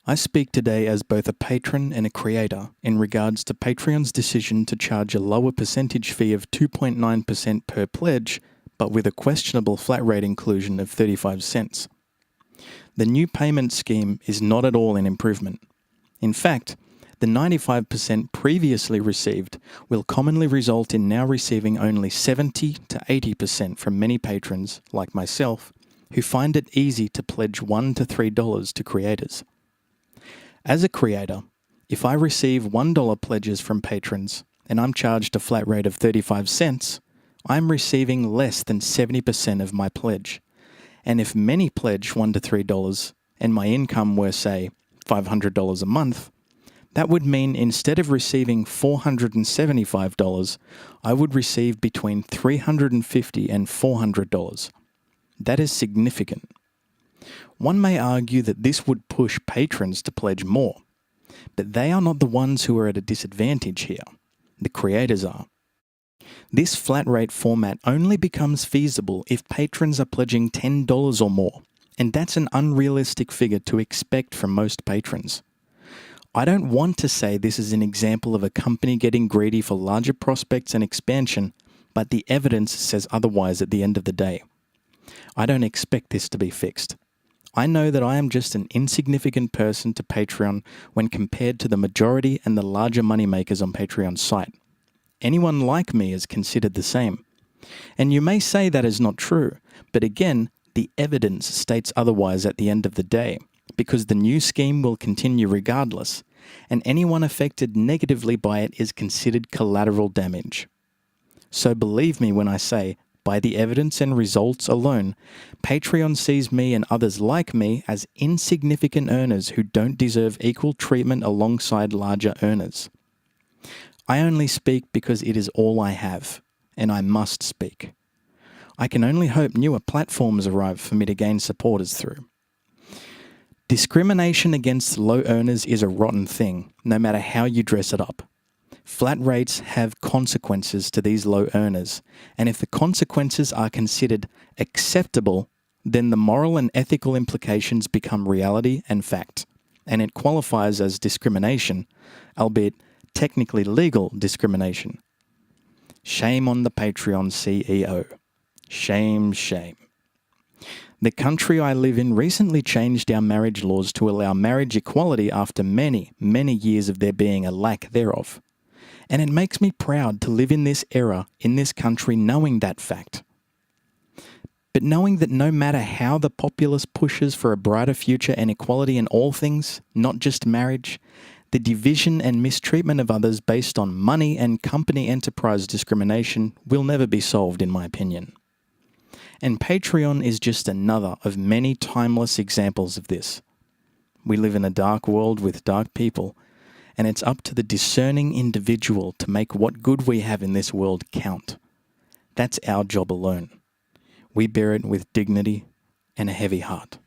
I speak today as both a patron and a creator in regards to Patreon's decision to charge a lower percentage fee of 2.9% per pledge, but with a questionable flat rate inclusion of 35 cents. The new payment scheme is not at all an improvement. In fact, the 95% previously received will commonly result in now receiving only 70 to 80% from many patrons, like myself, who find it easy to pledge $1 to $3 to creators. As a creator, if I receive $1 pledges from patrons and I'm charged a flat rate of 35 cents, I'm receiving less than 70% of my pledge. And if many pledge $1 to $3 and my income were, say, $500 a month, that would mean instead of receiving $475, I would receive between $350 and $400. That is significant. One may argue that this would push patrons to pledge more, but they are not the ones who are at a disadvantage here. The creators are. This flat rate format only becomes feasible if patrons are pledging $10 or more, and that's an unrealistic figure to expect from most patrons. I don't want to say this is an example of a company getting greedy for larger prospects and expansion, but the evidence says otherwise at the end of the day. I don't expect this to be fixed. I know that I am just an insignificant person to Patreon when compared to the majority and the larger moneymakers on Patreon's site. Anyone like me is considered the same. And you may say that is not true, but again, the evidence states otherwise at the end of the day, because the new scheme will continue regardless, and anyone affected negatively by it is considered collateral damage. So believe me when I say, by the evidence and results alone, Patreon sees me and others like me as insignificant earners who don't deserve equal treatment alongside larger earners. I only speak because it is all I have, and I must speak. I can only hope newer platforms arrive for me to gain supporters through. Discrimination against low earners is a rotten thing, no matter how you dress it up. Flat rates have consequences to these low earners, and if the consequences are considered acceptable, then the moral and ethical implications become reality and fact, and it qualifies as discrimination, albeit technically legal discrimination. Shame on the Patreon CEO. Shame, shame. The country I live in recently changed our marriage laws to allow marriage equality after many, many years of there being a lack thereof. And it makes me proud to live in this era, in this country, knowing that fact. But knowing that no matter how the populace pushes for a brighter future and equality in all things, not just marriage, the division and mistreatment of others based on money and company enterprise discrimination will never be solved, in my opinion. And Patreon is just another of many timeless examples of this. We live in a dark world with dark people, and it's up to the discerning individual to make what good we have in this world count. That's our job alone. We bear it with dignity and a heavy heart.